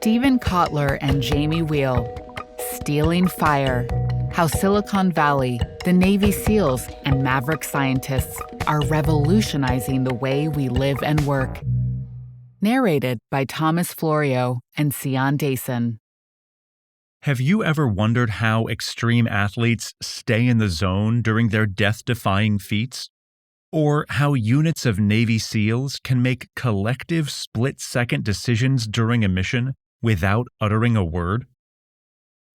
Stephen Kotler and Jamie Wheal, Stealing Fire: How Silicon Valley, the Navy SEALs, and maverick scientists are revolutionizing the way we live and work. Narrated by Thomas Florio and Sion Dason. Have you ever wondered how extreme athletes stay in the zone during their death-defying feats? Or how units of Navy SEALs can make collective split-second decisions during a mission without uttering a word?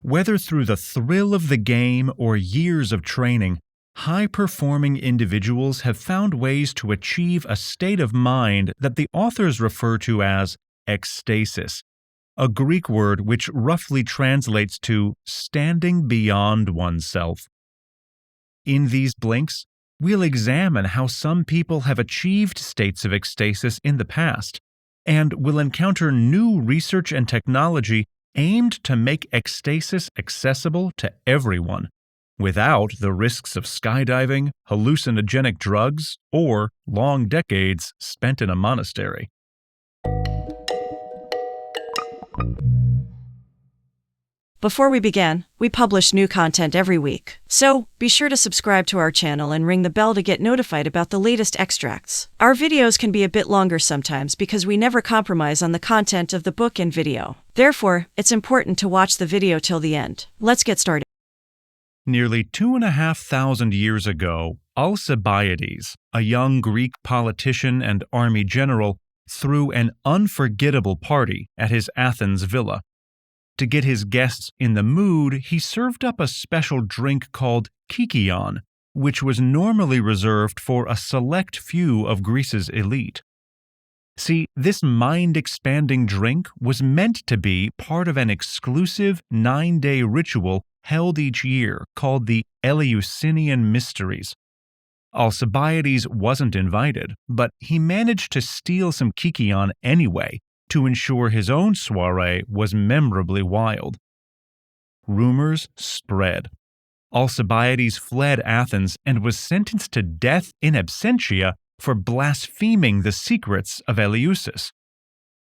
Whether through the thrill of the game or years of training, high-performing individuals have found ways to achieve a state of mind that the authors refer to as ecstasis, a Greek word which roughly translates to standing beyond oneself. In these blinks, we'll examine how some people have achieved states of ecstasis in the past, and we'll encounter new research and technology aimed to make ecstasis accessible to everyone, without the risks of skydiving, hallucinogenic drugs, or long decades spent in a monastery. Before we begin, we publish new content every week, so be sure to subscribe to our channel and ring the bell to get notified about the latest extracts. Our videos can be a bit longer sometimes because we never compromise on the content of the book and video. Therefore, it's important to watch the video till the end. Let's get started. Nearly 2,500 years ago, Alcibiades, a young Greek politician and army general, threw an unforgettable party at his Athens villa. To get his guests in the mood, he served up a special drink called kykeon, which was normally reserved for a select few of Greece's elite. See, this mind-expanding drink was meant to be part of an exclusive 9-day ritual held each year called the Eleusinian Mysteries. Alcibiades wasn't invited, but he managed to steal some kykeon anyway, to ensure his own soiree was memorably wild. Rumors spread. Alcibiades fled Athens and was sentenced to death in absentia for blaspheming the secrets of Eleusis.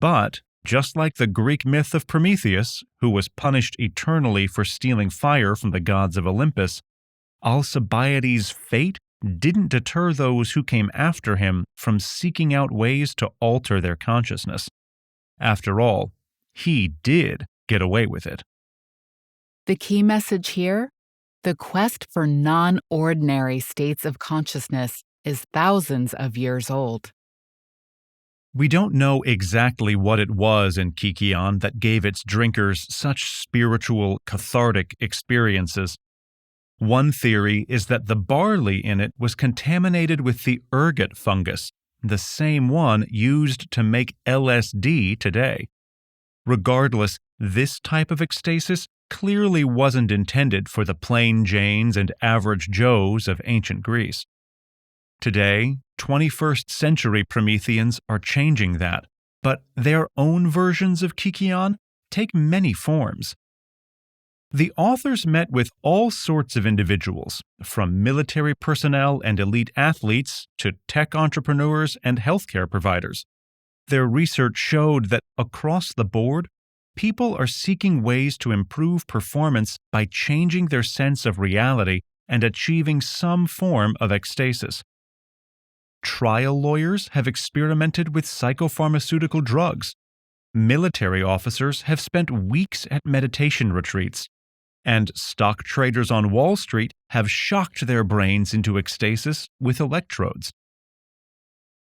But, just like the Greek myth of Prometheus, who was punished eternally for stealing fire from the gods of Olympus, Alcibiades' fate didn't deter those who came after him from seeking out ways to alter their consciousness. After all, he did get away with it. The key message here? The quest for non-ordinary states of consciousness is thousands of years old. We don't know exactly what it was in kykeon that gave its drinkers such spiritual, cathartic experiences. One theory is that the barley in it was contaminated with the ergot fungus, the same one used to make LSD today. Regardless, this type of ecstasis clearly wasn't intended for the plain Janes and average Joes of ancient Greece. Today, 21st century Prometheans are changing that, but their own versions of kykeon take many forms. The authors met with all sorts of individuals, from military personnel and elite athletes to tech entrepreneurs and healthcare providers. Their research showed that across the board, people are seeking ways to improve performance by changing their sense of reality and achieving some form of ecstasis. Trial lawyers have experimented with psychopharmaceutical drugs. Military officers have spent weeks at meditation retreats. And stock traders on Wall Street have shocked their brains into ecstasis with electrodes.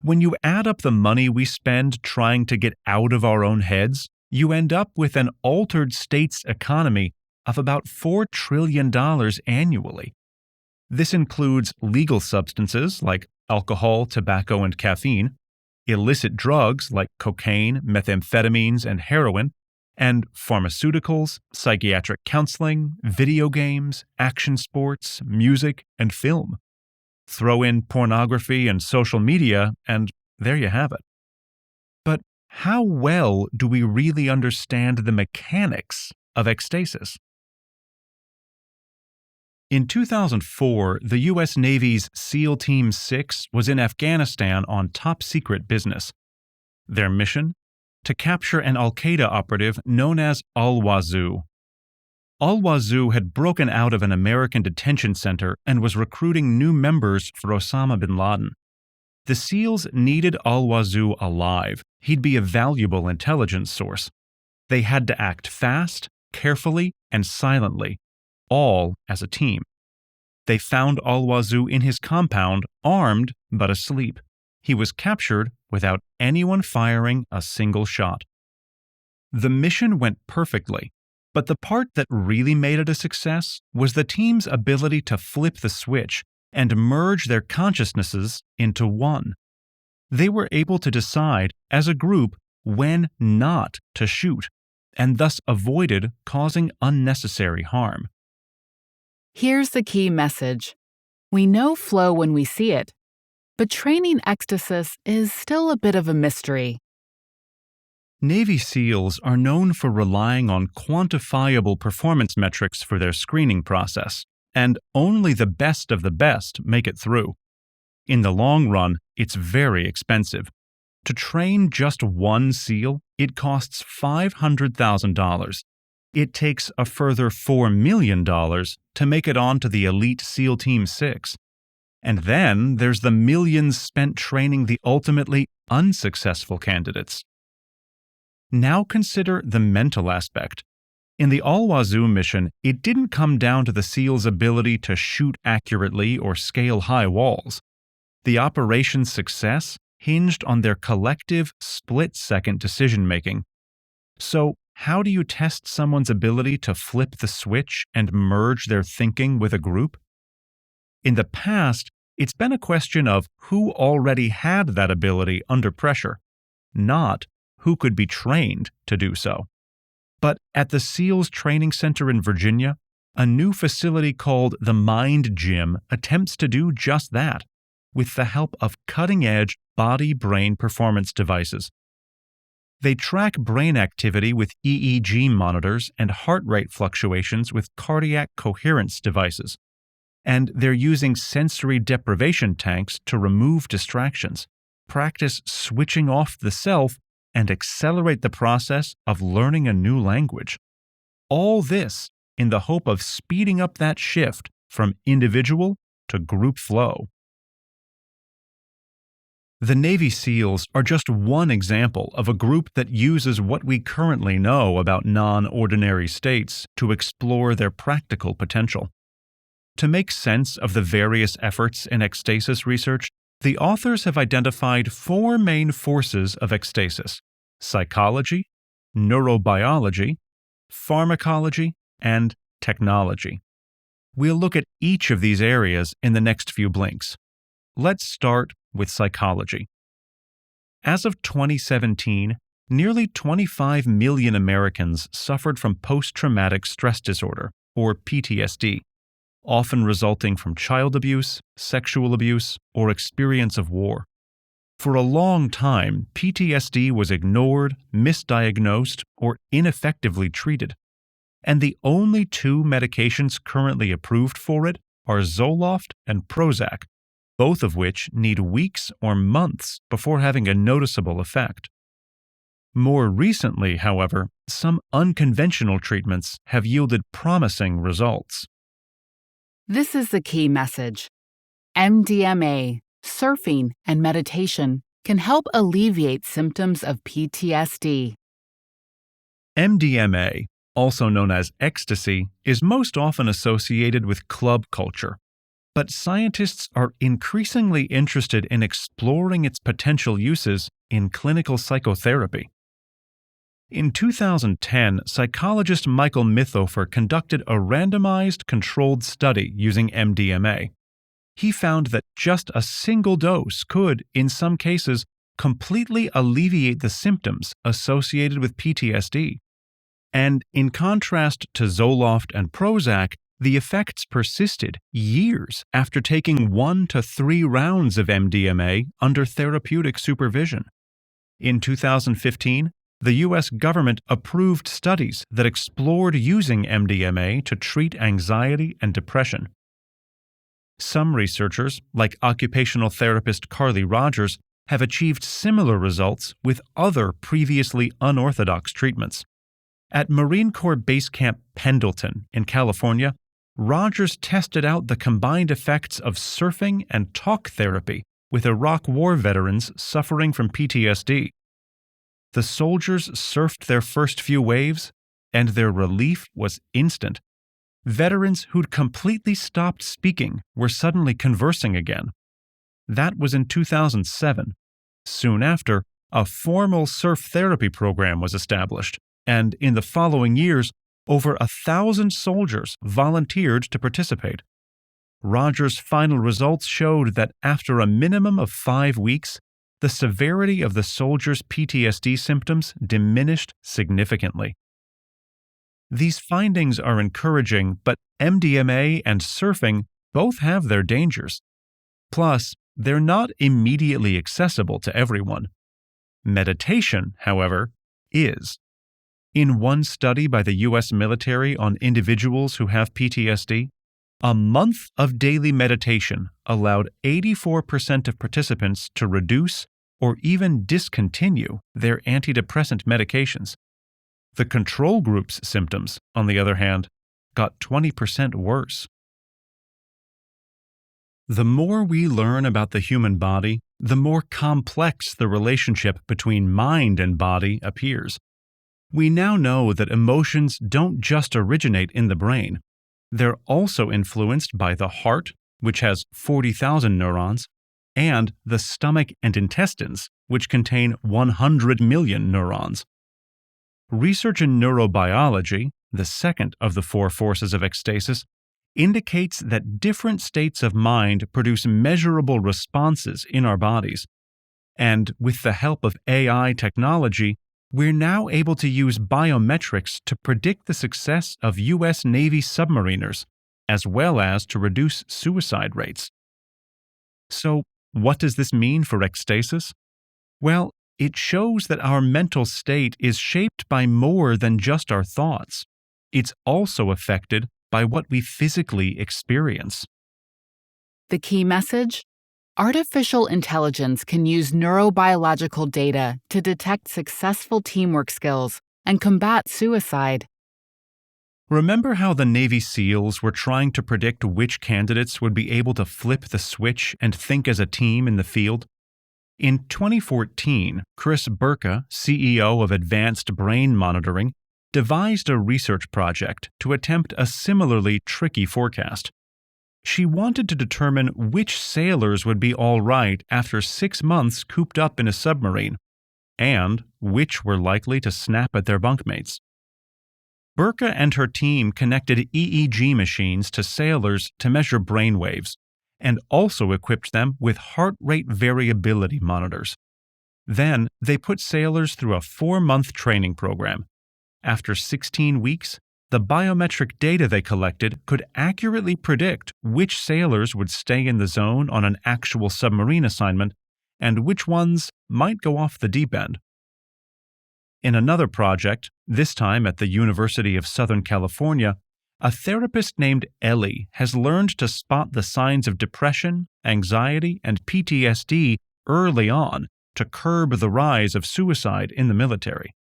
When you add up the money we spend trying to get out of our own heads, you end up with an altered states economy of about $4 trillion annually. This includes legal substances like alcohol, tobacco, and caffeine, illicit drugs like cocaine, methamphetamines, and heroin, and pharmaceuticals, psychiatric counseling, video games, action sports, music, and film. Throw in pornography and social media, and there you have it. But how well do we really understand the mechanics of ecstasis? In 2004, the U.S. Navy's SEAL Team 6 was in Afghanistan on top-secret business. Their mission? to capture an al-Qaeda operative known as al-Wazoo. Al-Wazoo had broken out of an American detention center and was recruiting new members for Osama bin Laden. The SEALs needed al-Wazoo alive. He'd be a valuable intelligence source. They had to act fast, carefully, and silently, all as a team. They found al-Wazoo in his compound, armed but asleep. He was captured without anyone firing a single shot. The mission went perfectly, but the part that really made it a success was the team's ability to flip the switch and merge their consciousnesses into one. They were able to decide, as a group, when not to shoot, and thus avoided causing unnecessary harm. Here's the key message. We know flow when we see it, but training ecstasis is still a bit of a mystery. Navy SEALs are known for relying on quantifiable performance metrics for their screening process, and only the best of the best make it through. In the long run, it's very expensive. To train just one SEAL, it costs $500,000. It takes a further $4 million to make it onto the elite SEAL Team 6. And then there's the millions spent training the ultimately unsuccessful candidates. Now consider the mental aspect. In the al-Wazoo mission, it didn't come down to the SEAL's ability to shoot accurately or scale high walls. The operation's success hinged on their collective, split-second decision-making. So, how do you test someone's ability to flip the switch and merge their thinking with a group? In the past, it's been a question of who already had that ability under pressure, not who could be trained to do so. But at the SEALs Training Center in Virginia, a new facility called the Mind Gym attempts to do just that, with the help of cutting-edge body-brain performance devices. They track brain activity with EEG monitors and heart rate fluctuations with cardiac coherence devices. And they're using sensory deprivation tanks to remove distractions, practice switching off the self, and accelerate the process of learning a new language. All this in the hope of speeding up that shift from individual to group flow. The Navy SEALs are just one example of a group that uses what we currently know about non-ordinary states to explore their practical potential. To make sense of the various efforts in ecstasis research, the authors have identified 4 main forces of ecstasis: psychology, neurobiology, pharmacology, and technology. We'll look at each of these areas in the next few blinks. Let's start with psychology. As of 2017, nearly 25 million Americans suffered from post-traumatic stress disorder, or PTSD, often resulting from child abuse, sexual abuse, or experience of war. For a long time, PTSD was ignored, misdiagnosed, or ineffectively treated, and the only 2 medications currently approved for it are Zoloft and Prozac, both of which need weeks or months before having a noticeable effect. More recently, however, some unconventional treatments have yielded promising results. This is the key message. MDMA, surfing, and meditation can help alleviate symptoms of PTSD. MDMA, also known as ecstasy, is most often associated with club culture. But scientists are increasingly interested in exploring its potential uses in clinical psychotherapy. In 2010, psychologist Michael Mithofer conducted a randomized controlled study using MDMA. He found that just a single dose could, in some cases, completely alleviate the symptoms associated with PTSD. And in contrast to Zoloft and Prozac, the effects persisted years after taking 1 to 3 rounds of MDMA under therapeutic supervision. In 2015, the U.S. government approved studies that explored using MDMA to treat anxiety and depression. Some researchers, like occupational therapist Carly Rogers, have achieved similar results with other previously unorthodox treatments. At Marine Corps Base Camp Pendleton in California, Rogers tested out the combined effects of surfing and talk therapy with Iraq War veterans suffering from PTSD. The soldiers surfed their first few waves, and their relief was instant. Veterans who'd completely stopped speaking were suddenly conversing again. That was in 2007. Soon after, a formal surf therapy program was established, and in the following years, over 1,000 soldiers volunteered to participate. Rogers' final results showed that after a minimum of 5 weeks, the severity of the soldiers' PTSD symptoms diminished significantly. These findings are encouraging, but MDMA and surfing both have their dangers. Plus, they're not immediately accessible to everyone. Meditation, however, is. In one study by the U.S. military on individuals who have PTSD, a month of daily meditation allowed 84% of participants to reduce or even discontinue their antidepressant medications. The control group's symptoms, on the other hand, got 20% worse. The more we learn about the human body, the more complex the relationship between mind and body appears. We now know that emotions don't just originate in the brain. They're also influenced by the heart, which has 40,000 neurons, and the stomach and intestines, which contain 100 million neurons. Research in neurobiology, the second of the 4 forces of ecstasis, indicates that different states of mind produce measurable responses in our bodies. And with the help of AI technology, we're now able to use biometrics to predict the success of U.S. Navy submariners, as well as to reduce suicide rates. So, what does this mean for ecstasis? Well, it shows that our mental state is shaped by more than just our thoughts. It's also affected by what we physically experience. The key message? Artificial intelligence can use neurobiological data to detect successful teamwork skills and combat suicide. Remember how the Navy SEALs were trying to predict which candidates would be able to flip the switch and think as a team in the field? In 2014, Chris Burka, CEO of Advanced Brain Monitoring, devised a research project to attempt a similarly tricky forecast. She wanted to determine which sailors would be all right after 6 months cooped up in a submarine, and which were likely to snap at their bunkmates. Burka and her team connected EEG machines to sailors to measure brainwaves, and also equipped them with heart rate variability monitors. Then they put sailors through a 4-month training program. After 16 weeks, the biometric data they collected could accurately predict which sailors would stay in the zone on an actual submarine assignment and which ones might go off the deep end. In another project, this time at the University of Southern California, a therapist named Ellie has learned to spot the signs of depression, anxiety, and PTSD early on to curb the rise of suicide in the military.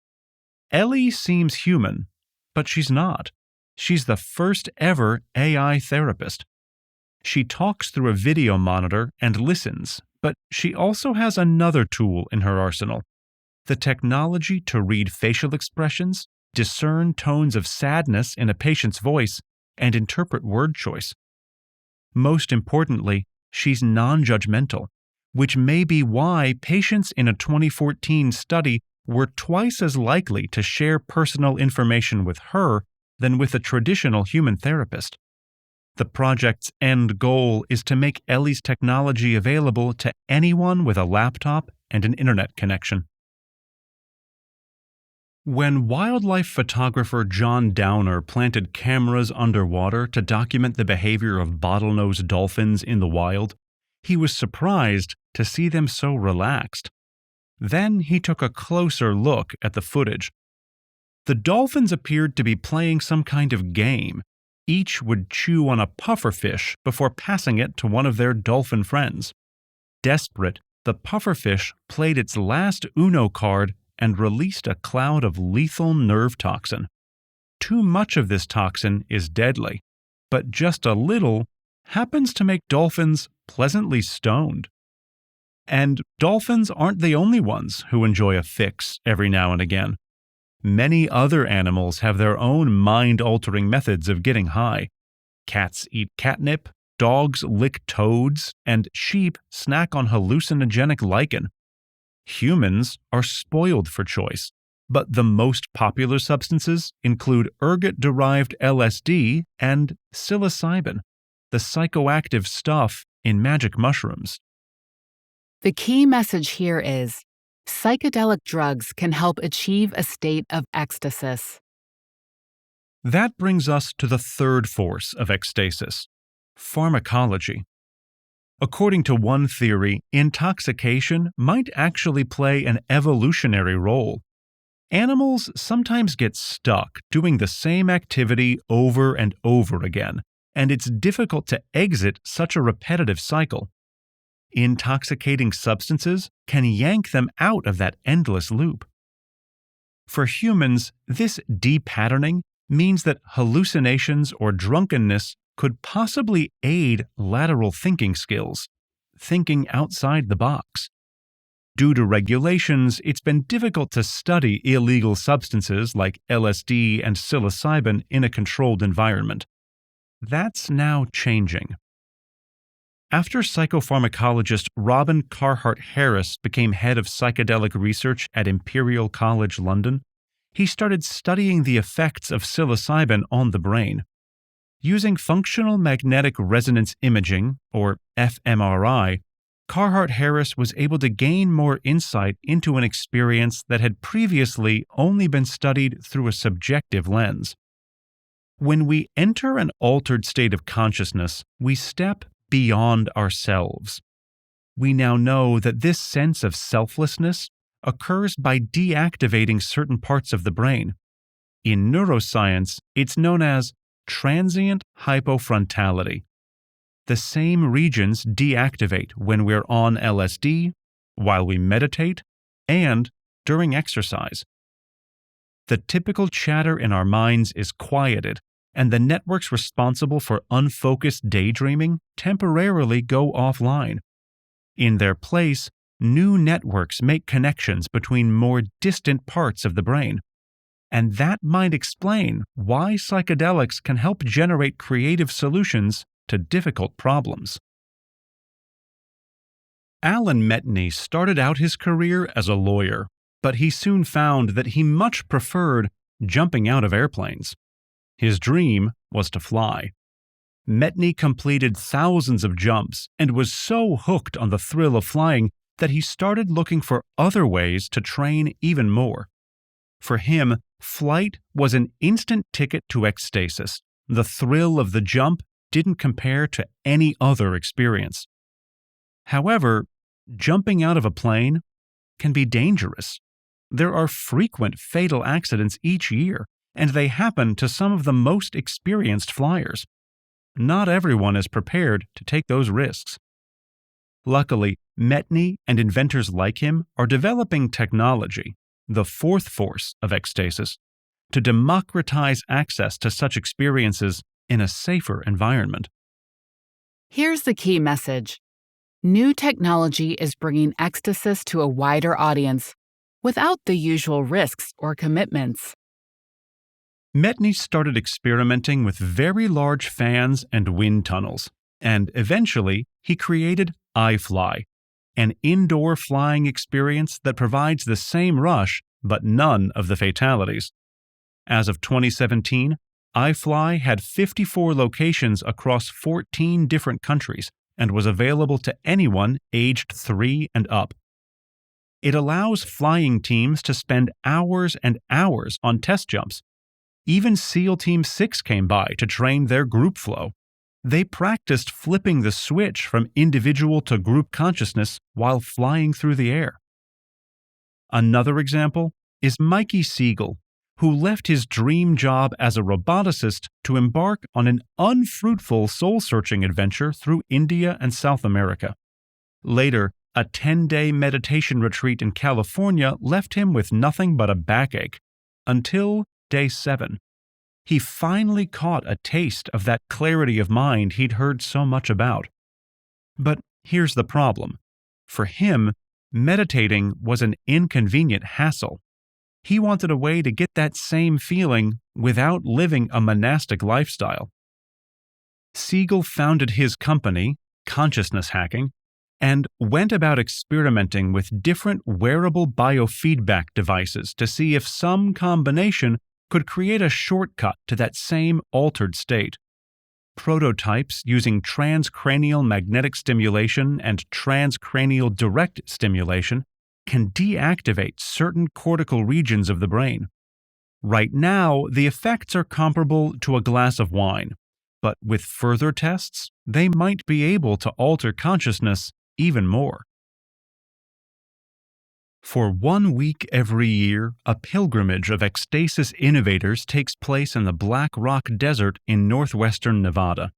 Ellie seems human, but she's not. She's the first ever AI therapist. She talks through a video monitor and listens, but she also has another tool in her arsenal: the technology to read facial expressions, discern tones of sadness in a patient's voice, and interpret word choice. Most importantly, she's non-judgmental, which may be why patients in a 2014 study were twice as likely to share personal information with her than with a traditional human therapist. The project's end goal is to make Ellie's technology available to anyone with a laptop and an internet connection. When wildlife photographer John Downer planted cameras underwater to document the behavior of bottlenose dolphins in the wild, he was surprised to see them so relaxed. Then he took a closer look at the footage. The dolphins appeared to be playing some kind of game. Each would chew on a pufferfish before passing it to one of their dolphin friends. Desperate, the pufferfish played its last Uno card and released a cloud of lethal nerve toxin. Too much of this toxin is deadly, but just a little happens to make dolphins pleasantly stoned. And dolphins aren't the only ones who enjoy a fix every now and again. Many other animals have their own mind-altering methods of getting high. Cats eat catnip, dogs lick toads, and sheep snack on hallucinogenic lichen. Humans are spoiled for choice, but the most popular substances include ergot-derived LSD and psilocybin, the psychoactive stuff in magic mushrooms. The key message here is psychedelic drugs can help achieve a state of ecstasis. That brings us to the third force of ecstasis, pharmacology. According to one theory, intoxication might actually play an evolutionary role. Animals sometimes get stuck doing the same activity over and over again, and it's difficult to exit such a repetitive cycle. Intoxicating substances can yank them out of that endless loop. For humans, this depatterning means that hallucinations or drunkenness could possibly aid lateral thinking skills, thinking outside the box. Due to regulations, it's been difficult to study illegal substances like LSD and psilocybin in a controlled environment. That's now changing. After psychopharmacologist Robin Carhart-Harris became head of psychedelic research at Imperial College London, he started studying the effects of psilocybin on the brain. Using functional magnetic resonance imaging, or fMRI, Carhart-Harris was able to gain more insight into an experience that had previously only been studied through a subjective lens. When we enter an altered state of consciousness, we step beyond ourselves. We now know that this sense of selflessness occurs by deactivating certain parts of the brain. In neuroscience, it's known as transient hypofrontality. The same regions deactivate when we're on LSD, while we meditate, and during exercise. The typical chatter in our minds is quieted, and the networks responsible for unfocused daydreaming temporarily go offline. In their place, new networks make connections between more distant parts of the brain. And that might explain why psychedelics can help generate creative solutions to difficult problems. Alan Metney started out his career as a lawyer, but he soon found that he much preferred jumping out of airplanes. His dream was to fly. Metney completed thousands of jumps and was so hooked on the thrill of flying that he started looking for other ways to train even more. For him, flight was an instant ticket to ecstasis. The thrill of the jump didn't compare to any other experience. However, jumping out of a plane can be dangerous. There are frequent fatal accidents each year, and they happen to some of the most experienced flyers. Not everyone is prepared to take those risks. Luckily, Metney and inventors like him are developing technology, the fourth force of ecstasis, to democratize access to such experiences in a safer environment. Here's the key message. New technology is bringing ecstasis to a wider audience without the usual risks or commitments. Metney started experimenting with very large fans and wind tunnels, and eventually he created iFly, an indoor flying experience that provides the same rush but none of the fatalities. As of 2017, iFly had 54 locations across 14 different countries and was available to anyone aged 3 and up. It allows flying teams to spend hours and hours on test jumps. Even SEAL Team 6 came by to train their group flow. They practiced flipping the switch from individual to group consciousness while flying through the air. Another example is Mikey Siegel, who left his dream job as a roboticist to embark on an unfruitful soul-searching adventure through India and South America. Later, a 10-day meditation retreat in California left him with nothing but a backache. Until day 7. He finally caught a taste of that clarity of mind he'd heard so much about. But here's the problem. For him, meditating was an inconvenient hassle. He wanted a way to get that same feeling without living a monastic lifestyle. Siegel founded his company, Consciousness Hacking, and went about experimenting with different wearable biofeedback devices to see if some combination could create a shortcut to that same altered state. Prototypes using transcranial magnetic stimulation and transcranial direct stimulation can deactivate certain cortical regions of the brain. Right now, the effects are comparable to a glass of wine, but with further tests, they might be able to alter consciousness even more. For 1 week every year, a pilgrimage of Ecstasis innovators takes place in the Black Rock Desert in northwestern Nevada.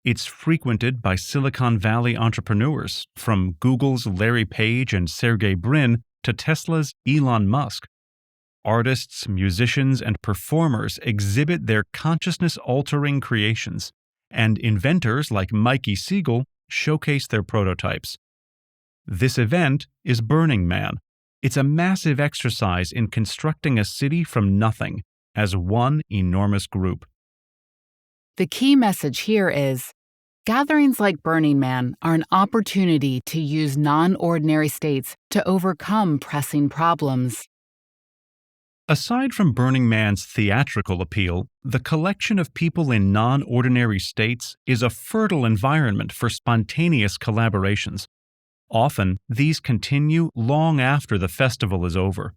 It's frequented by Silicon Valley entrepreneurs, from Google's Larry Page and Sergey Brin to Tesla's Elon Musk. Artists, musicians, and performers exhibit their consciousness-altering creations, and inventors like Mikey Siegel showcase their prototypes. This event is Burning Man. It's a massive exercise in constructing a city from nothing as one enormous group. The key message here is, gatherings like Burning Man are an opportunity to use non-ordinary states to overcome pressing problems. Aside from Burning Man's theatrical appeal, the collection of people in non-ordinary states is a fertile environment for spontaneous collaborations. Often, these continue long after the festival is over.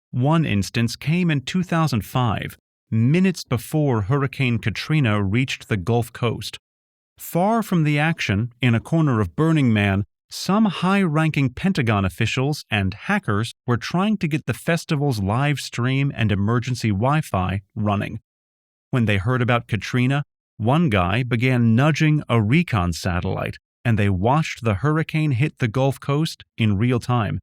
One instance came in 2005, minutes before Hurricane Katrina reached the Gulf Coast. Far from the action, in a corner of Burning Man, some high-ranking Pentagon officials and hackers were trying to get the festival's live stream and emergency Wi-Fi running. When they heard about Katrina, one guy began nudging a recon satellite, and they watched the hurricane hit the Gulf Coast in real time.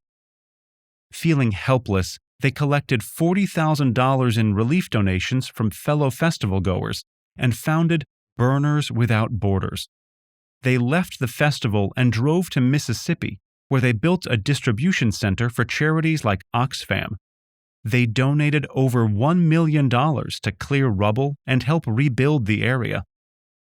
Feeling helpless, they collected $40,000 in relief donations from fellow festival-goers and founded Burners Without Borders. They left the festival and drove to Mississippi, where they built a distribution center for charities like Oxfam. They donated over $1 million to clear rubble and help rebuild the area.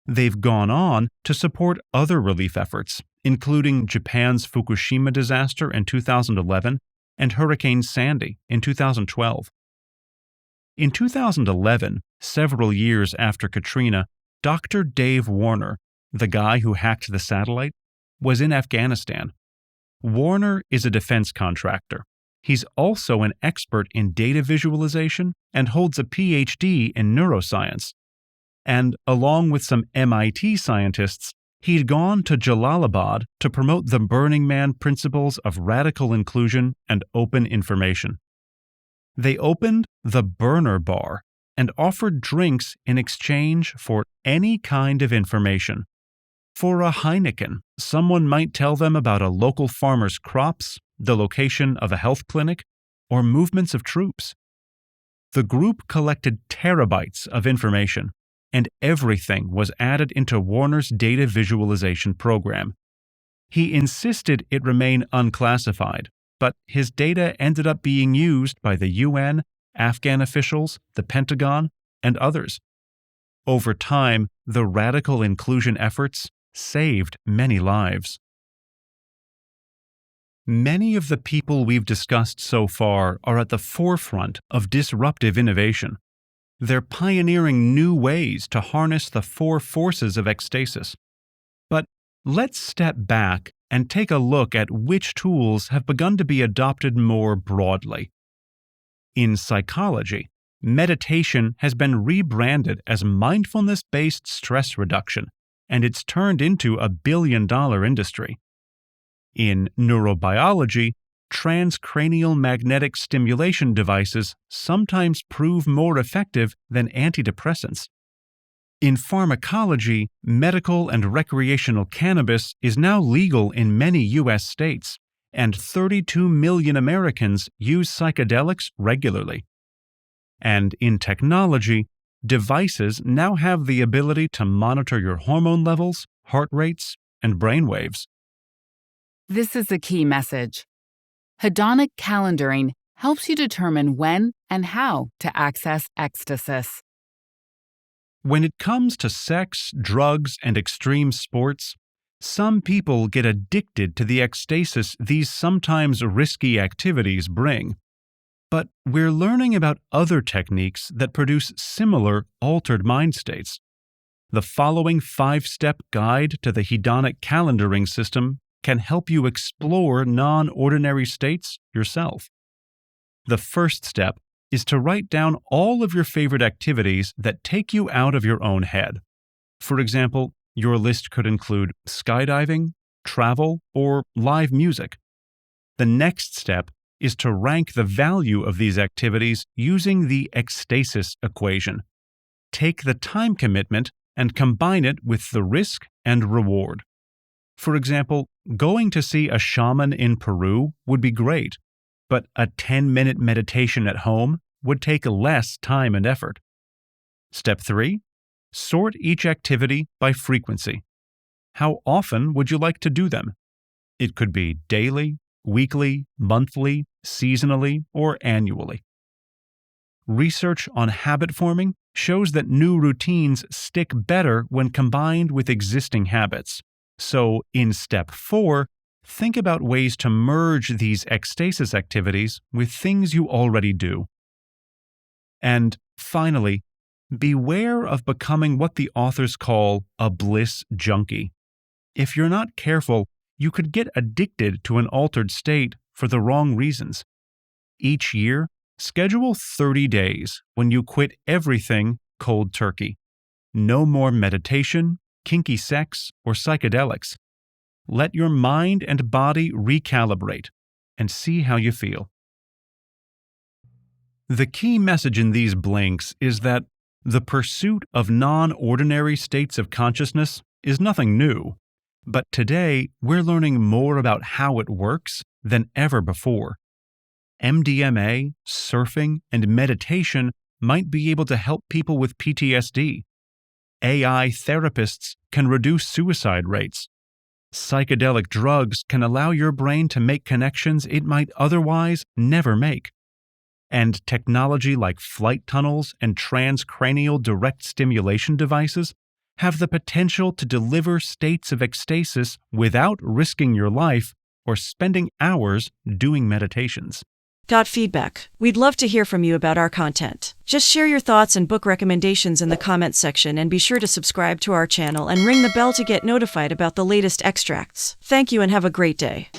They've gone on to support other relief efforts, including Japan's Fukushima disaster in 2011 and Hurricane Sandy in 2012. In 2011, several years after Katrina, Dr. Dave Warner, the guy who hacked the satellite, was in Afghanistan. Warner is a defense contractor. He's also an expert in data visualization and holds a PhD in neuroscience. And along with some MIT scientists, he'd gone to Jalalabad to promote the Burning Man principles of radical inclusion and open information. They opened the Burner Bar and offered drinks in exchange for any kind of information. For a Heineken, someone might tell them about a local farmer's crops, the location of a health clinic, or movements of troops. The group collected terabytes of information, and everything was added into Warner's data visualization program. He insisted it remain unclassified, but his data ended up being used by the UN, Afghan officials, the Pentagon, and others. Over time, the radical inclusion efforts saved many lives. Many of the people we've discussed so far are at the forefront of disruptive innovation. They're pioneering new ways to harness the 4 forces of ecstasis. But let's step back and take a look at which tools have begun to be adopted more broadly. In psychology, meditation has been rebranded as mindfulness-based stress reduction, and it's turned into a billion-dollar industry. In neurobiology, transcranial magnetic stimulation devices sometimes prove more effective than antidepressants. In pharmacology, medical and recreational cannabis is now legal in many U.S. states, and 32 million Americans use psychedelics regularly. And in technology, devices now have the ability to monitor your hormone levels, heart rates, and brainwaves. This is the key message. Hedonic calendaring helps you determine when and how to access ecstasis. When it comes to sex, drugs, and extreme sports, some people get addicted to the ecstasis these sometimes risky activities bring. But we're learning about other techniques that produce similar altered mind states. The following 5-step guide to the hedonic calendaring system can help you explore non-ordinary states yourself. The first step is to write down all of your favorite activities that take you out of your own head. For example, your list could include skydiving, travel, or live music. The next step is to rank the value of these activities using the Ecstasis equation. Take the time commitment and combine it with the risk and reward. For example, going to see a shaman in Peru would be great, but a 10-minute meditation at home would take less time and effort. Step 3. Sort each activity by frequency. How often would you like to do them? It could be daily, weekly, monthly, seasonally, or annually. Research on habit forming shows that new routines stick better when combined with existing habits. So, in Step 4, think about ways to merge these ecstasis activities with things you already do. And finally, beware of becoming what the authors call a bliss junkie. If you're not careful, you could get addicted to an altered state for the wrong reasons. Each year, schedule 30 days when you quit everything cold turkey. No more meditation, kinky sex, or psychedelics. Let your mind and body recalibrate and see how you feel. The key message in these blinks is that the pursuit of non-ordinary states of consciousness is nothing new, but today we're learning more about how it works than ever before. MDMA, surfing, and meditation might be able to help people with PTSD. AI therapists can reduce suicide rates. Psychedelic drugs can allow your brain to make connections it might otherwise never make. And technology like flight tunnels and transcranial direct stimulation devices have the potential to deliver states of ecstasis without risking your life or spending hours doing meditations. Got feedback? We'd love to hear from you about our content. Just share your thoughts and book recommendations in the comments section, and be sure to subscribe to our channel and ring the bell to get notified about the latest extracts. Thank you and have a great day.